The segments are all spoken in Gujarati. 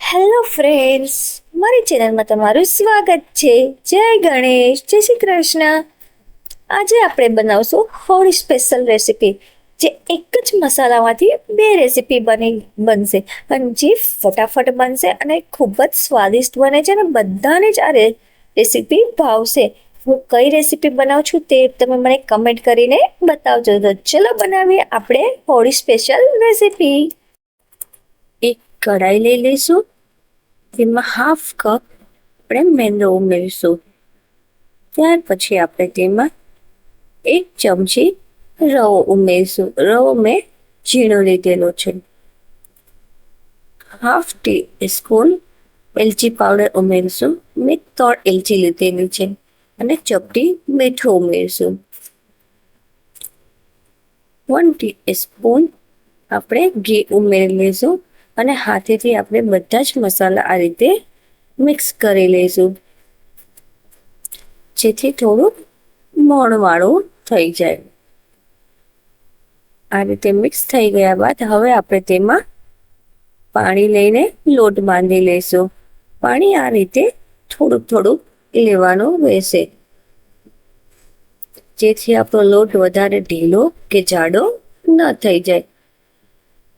હેલો ફ્રેન્ડ્સ, મારી ચેનલમાં તમારું સ્વાગત છે. જય ગણેશ, જય શ્રી કૃષ્ણ. આજે આપણે બનાવશું હોળી સ્પેશિયલ રેસીપી, જે એક જ મસાલામાંથી બે રેસીપી બનશે અને જે ફટાફટ બનશે અને ખૂબ જ સ્વાદિષ્ટ બને છે અને બધાને જ આ રેસીપી ભાવશે. હું કઈ રેસીપી બનાવું છું તે તમે મને કમેન્ટ કરીને બતાવજો. તો ચલો બનાવીએ આપણે હોળી સ્પેશિયલ રેસીપી. એક કઢાઈ લઈ લઈશું, તેમાં હાફ કપ આપણે મેંદો ઉમેરીશું. ત્યાર પછી આપણે તેમાં 1 ચમચી રવો ઉમેરીશું. રવો મેં ઝીણો લીધેલો છે. હાફ ટીસ્પૂન એલચી પાવડર ઉમેરીશું. મેં 3 એલચી લીધેલી છે અને ચપટી મીઠું ઉમેરીશું. 1 ટીસ્પૂન આપણે ઘી ઉમેરી લઈશું અને હાથેથી આપણે બધા જ મસાલા આ રીતે મિક્સ કરી લઈશું, જેથી થોડું મોણવાળું થઈ જાય. આ રીતે મિક્સ થઈ ગયા બાદ હવે આપણે તેમાં પાણી લઈને લોટ બાંધી લઈશું. પાણી આ રીતે થોડુંક થોડુંક લેવાનું રહેશે, જેથી આપણો લોટ વધારે ઢીલો કે જાડો ન થઈ જાય.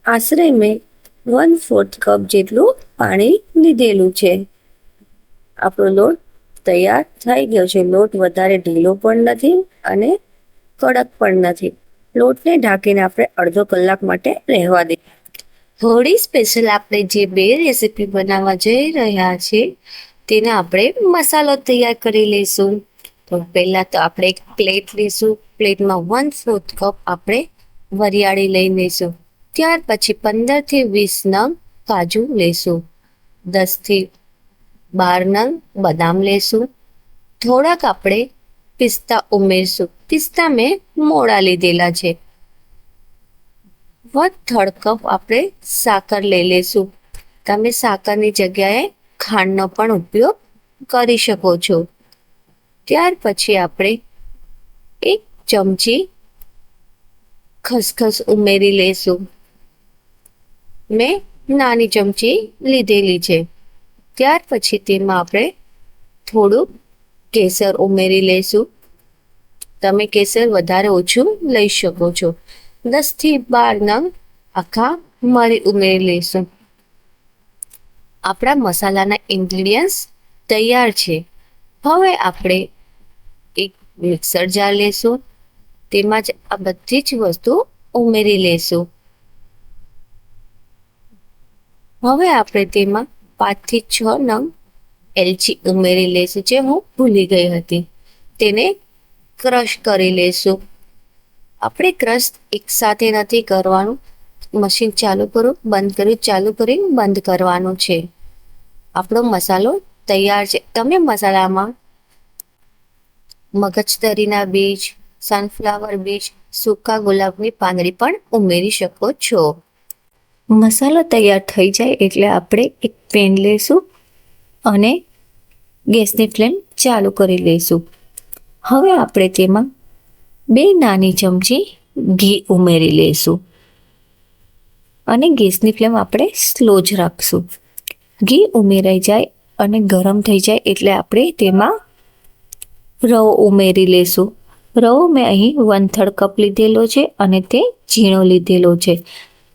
આશરે મેં 1/4 કપ જેટલું પાણી લીધેલું છે. આપણો લોટ તૈયાર થઈ ગયો છે. લોટ વધારે ઢીલો પણ નથી અને કડક પણ નથી. લોટને ઢાંકીને આપણે અડધો કલાક માટે રહેવા દઈએ. હોળી સ્પેશિયલ આપણે જે બે રેસીપી બનાવવા જઈ રહ્યા છીએ તેને આપણે મસાલો તૈયાર કરી લઈશું. તો પહેલાં તો આપણે એક પ્લેટ લઈશું. પ્લેટમાં 1/4 કપ આપણે વરિયાળી લઈ લઈશું. ત્યાર પછી 15 થી 20 નંગ કાજુ લઈશું. 10 થી 12 નંગ બદામ લઈશું. થોડાક આપણે પિસ્તા ઉમેરશું. પિસ્તા મેં મોડા લીધેલા છે. 1/3 કપ આપણે સાકર લઈ લઈશું. તમે સાકરની જગ્યાએ ખાંડનો પણ ઉપયોગ કરી શકો છો. ત્યાર પછી આપણે 1 ચમચી ખસખસ ઉમેરી લઈશું. મેં નાની ચમચી લીધેલી છે. ત્યાર પછી તેમાં આપણે થોડુંક કેસર ઉમેરી લઈશું. તમે કેસર વધારે ઓછું લઈ શકો છો. 10 થી 12 નંગ આખા મરી ઉમેરી લઈશું. આપણા મસાલાના ઇન્ગ્રીડિયન્ટ્સ તૈયાર છે. હવે આપણે એક મિક્સર જાર લેશું. તેમાં જ આ બધી જ વસ્તુ ઉમેરી લઈશું. હવે આપણે તેમાં 5 થી 6 નંગ એલચી ઉમેરી લઈશું, જે હું ભૂલી ગઈ હતી. તેને ક્રશ કરી લઈશું. આપણે ક્રશ એકસાથે નથી કરવાનું. મશીન ચાલુ કરો, બંધ કર્યું, ચાલુ કરીને બંધ કરવાનું છે. આપણો મસાલો તૈયાર છે. તમે મસાલામાં મગજતરીના બીજ, સનફ્લાવર બીજ, સૂકા ગુલાબની પાંદડી પણ ઉમેરી શકો છો. મસાલો તૈયાર થઈ જાય એટલે આપણે એક પેન લઈશું અને ગેસની ફ્લેમ ચાલુ કરી લઈશું. હવે આપણે તેમાં 2 નાની ચમચી ઘી ઉમેરી લઈશું અને ગેસની ફ્લેમ આપણે સ્લો જ રાખશું. ઘી ઉમેરાઈ જાય અને ગરમ થઈ જાય એટલે આપણે તેમાં રવો ઉમેરી લઈશું. રવો મેં અહીં 1/3 કપ લીધેલો છે અને તે ઝીણો લીધેલો છે.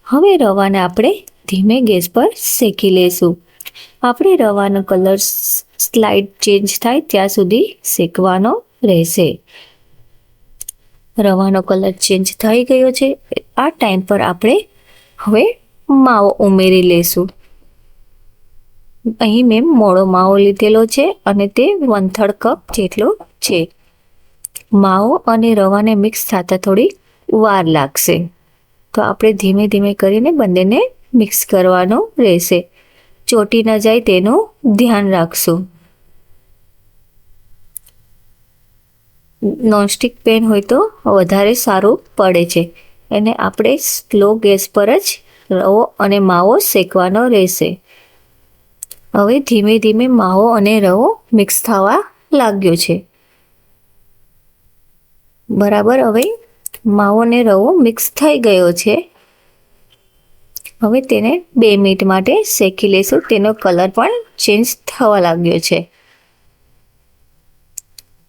હવે રવાને આપણે ધીમે ગેસ પર શેકી લઈશું. આપણે રવાનો કલર સ્લાઇડ ચેન્જ થાય ત્યાં સુધી શેકવાનો રહેશે. રવાનો કલર ચેન્જ થઈ ગયો છે. આ ટાઈમ પર આપણે હવે માવો ઉમેરી લઈશું. અહીં મેં મોળો માવો લીધેલો છે અને તે 1/3 કપ જેટલો છે. માવો અને રવાને મિક્સ થતાં થોડી વાર લાગશે, તો આપણે ધીમે ધીમે કરીને બંનેને મિક્સ કરવાનું રહેશે. ચોટી ન જાય તેનું ધ્યાન રાખશું. નોનસ્ટિક પેન હોય તો વધારે સારું પડે છે. એને આપણે સ્લો ગેસ પર જ રવો અને માવો શેકવાનો રહેશે. હવે ધીમે ધીમે માવો અને રવો મિક્સ થવા લાગ્યો છે. બરાબર, હવે માવો અને રવો મિક્સ થઈ ગયો છે. હવે તેને 2 મિનિટ માટે શેકી લેશું. તેનો કલર પણ ચેન્જ થવા લાગ્યો છે.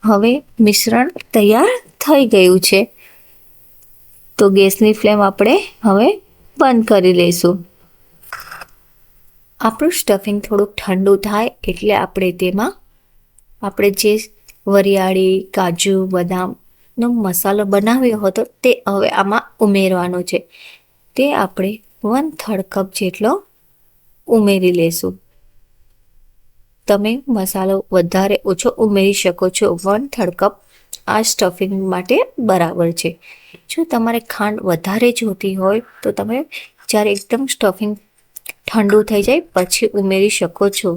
હવે મિશ્રણ તૈયાર થઈ ગયું છે. તો ગેસની ફ્લેમ આપણે હવે બંધ કરી લઈશું. આપણું સ્ટફિંગ થોડુંક ઠંડુ થાય એટલે આપણે તેમાં આપણે જે વરિયાળી, કાજુ, બદામનો મસાલો બનાવ્યો હતો તે હવે આમાં ઉમેરવાનો છે. તે આપણે 1/3 કપ જેટલો ઉમેરી લેશું. તમે મસાલો વધારે ઓછો ઉમેરી શકો છો. 1/3 કપ આ સ્ટફિંગ માટે બરાબર છે. જો તમારે ખાંડ વધારે જોતી હોય તો તમે જ્યારે એકદમ સ્ટફિંગ ઠંડુ થઈ જાય પછી ઉમેરી શકો છો.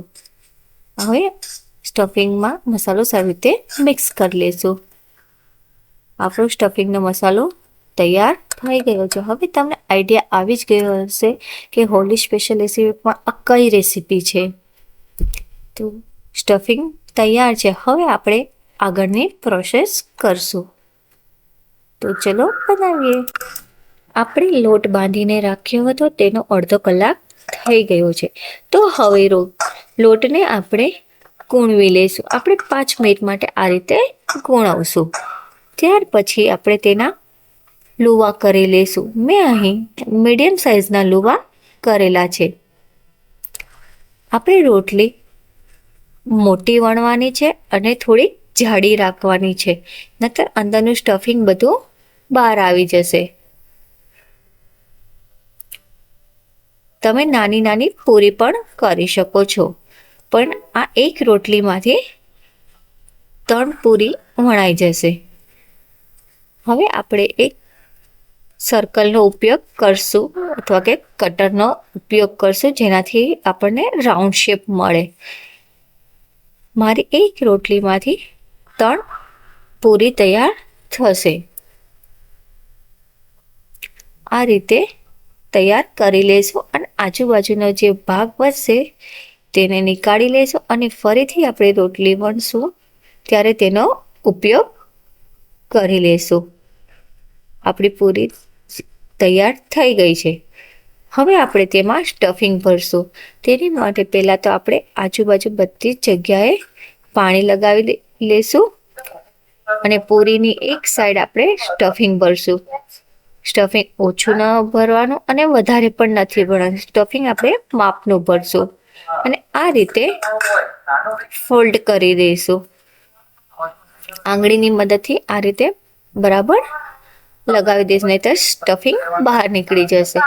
હવે સ્ટફિંગમાં મસાલો સારી રીતે મિક્સ કરી લેશું. આપણો સ્ટફિંગનો મસાલો તૈયાર થઈ ગયો છે. હવે તમને આઈડિયા આવી જ ગયો હશે કે હોલી સ્પેશિયલ રેસીપીમાં આ કઈ રેસીપી છે. તો સ્ટફિંગ તૈયાર છે. હવે આપણે આગળની પ્રોસેસ કરશું. તો ચલો બનાવીએ. આપણે લોટ બાંધીને રાખ્યો હતો તેનો અડધો કલાક થઈ ગયો છે. તો હવે લોટને આપણે કૂણવી લઈશું. આપણે 5 મિનિટ માટે આ રીતે કૂણવશું. ત્યાર પછી આપણે તેના લુવા કરી લઈશું. મેં અહીં મીડિયમ સાઇઝના લુવા કરેલા છે. આપણે રોટલી મોટી વણવાની છે અને થોડી જાડી રાખવાની છે, નહીંતર અંદરનું સ્ટફિંગ બધું બહાર આવી જશે. તમે નાની નાની પૂરી પણ કરી શકો છો, પણ આ એક રોટલીમાંથી 3 પૂરી વણાઈ જશે. હવે આપણે એક સર્કલનો ઉપયોગ કરશું અથવા કે કટરનો ઉપયોગ કરશું, જેનાથી આપણને રાઉન્ડ શેપ મળે. મારી એક રોટલીમાંથી 3 પૂરી તૈયાર થશે. આ રીતે તૈયાર કરી લેશું અને આજુબાજુનો જે ભાગ બચશે તેને નીકાળી લેશું અને ફરીથી આપણે રોટલી વણશું ત્યારે તેનો ઉપયોગ કરી લેશું. આપણી પૂરી તૈયાર થઈ ગઈ છે. હવે આપણે તેમાં સ્ટફિંગ ભરશું. તેની માટે પહેલાં તો આપણે આજુબાજુ બધી જગ્યાએ પાણી લગાવી લેશું અને પૂરીની એક સાઈડ આપણે સ્ટફિંગ ભરશું. સ્ટફિંગ ઓછું ન ભરવાનું અને વધારે પણ નથી ભરવાનું. સ્ટફિંગ આપણે માપનું ભરશું અને આ રીતે ફોલ્ડ કરી દઈશું. આંગળીની મદદથી આ રીતે બરાબર લગાવી દઈશું, નહીં તો સ્ટફિંગ બહાર નીકળી જશે.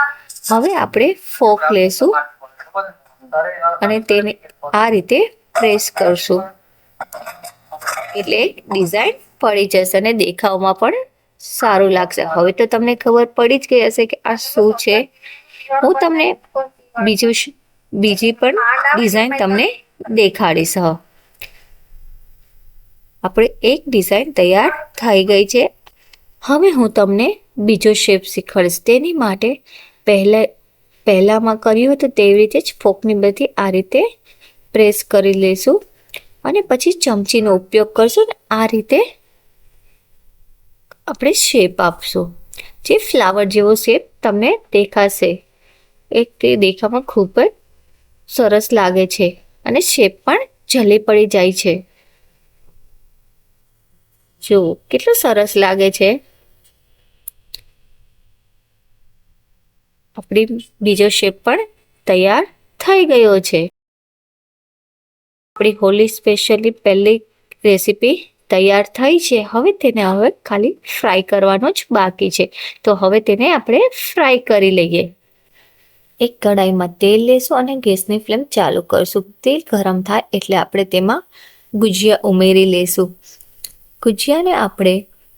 હવે આપણે ફોક લેશું અને તેને આ રીતે પ્રેસ કરશું એટલે એક ડિઝાઇન પડી જશે અને દેખાવમાં પણ સારું લાગશે. હવે તો તમને ખબર પડી જ ગઈ હશે કે આ શું છે. હું તમને બીજી પણ ડિઝાઇન તમને દેખાડીશ. આપણે એક ડિઝાઇન તૈયાર થઈ ગઈ છે. હવે હું તમને બીજો શેપ શીખવાડીશ. તેની માટે પહેલામાં કર્યું હતું તેવી રીતે જ ફોકની મદદથી આ રીતે પ્રેસ કરી લઈશું અને પછી ચમચીનો ઉપયોગ કરશું ને આ રીતે આપણે શેપ આપશું. જે ફ્લાવર જેવો શેપ તમને દેખાશે. એક તે દેખાવામાં ખૂબ જ સરસ લાગે છે અને શેપ પણ જલ્દી પડી જાય છે. જો કેટલું સરસ લાગે છે. આપણી બીજો શેપ પણ તૈયાર થઈ ગયો છે. આપણી હોલી સ્પેશિયલી પહેલી રેસીપી તૈયાર થઈ છે. હવે તેને ખાલી ફ્રાય કરવાનો જ બાકી છે. તો હવે તેને આપણે ફ્રાય કરી લઈએ. એક કઢાઈમાં તેલ લેશું અને ગેસની ફ્લેમ ચાલુ કરશું. તેલ ગરમ થાય એટલે આપણે તેમાં ગુજિયા ઉમેરી લેશું. ગુજિયાને આપણે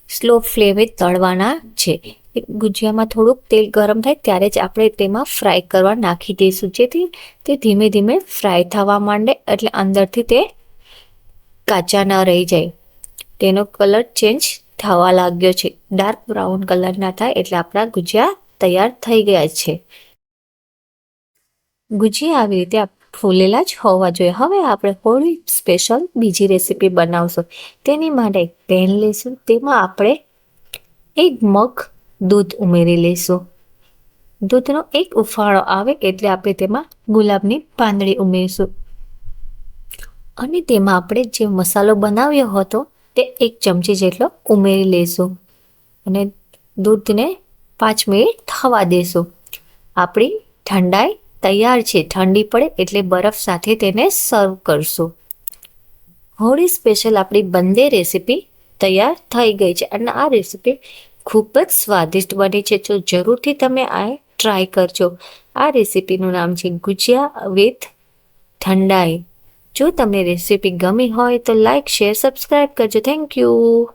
સ્લો ફ્લેમે તળવાના છે. ગુજિયામાં થોડુંક તેલ ગરમ થાય ત્યારે જ આપણે તેમાં ફ્રાય કરવા નાખી દઈશું, જેથી તે ધીમે ધીમે ફ્રાય થવા માંડે એટલે અંદરથી તે કાચા ન રહી જાય. તેનો કલર ચેન્જ થવા લાગ્યો છે. ડાર્ક બ્રાઉન કલર ના થાય એટલે આપણા ગુજિયા તૈયાર થઈ ગયા છે. ગુજિયા આવી રીતે ફૂલેલા જ હોવા જોઈએ. હવે આપણે હોળી સ્પેશિયલ બીજી રેસીપી બનાવશું. તેની માટે એક પેન લઈશું. તેમાં આપણે 1 મગ દૂધ ઉમેરી લઈશું. દૂધનો એક ઉફાળો આવે એટલે આપણે તેમાં ગુલાબની પાંદડી ઉમેરીશું અને તેમાં આપણે જે મસાલો બનાવ્યો હતો તે 1 ચમચી જેટલો ઉમેરી લઈશું અને દૂધને 5 મિનિટ થવા દેશું. આપણી ઠંડાઈ તૈયાર છે. ઠંડી પડે એટલે બરફ સાથે તેને સર્વ કરશું. હોળી સ્પેશિયલ આપણી બંને રેસીપી તૈયાર થઈ ગઈ છે અને આ રેસીપી ખૂબ જ સ્વાદિષ્ટ બની છે. તો જરૂરથી તમે આ ટ્રાય કરજો. આ રેસીપીનું નામ છે ગુજિયા વિથ ઠંડાઈ. જો તમને રેસીપી ગમી હોય તો લાઈક, શેર, સબસ્ક્રાઈબ કરજો. Thank you.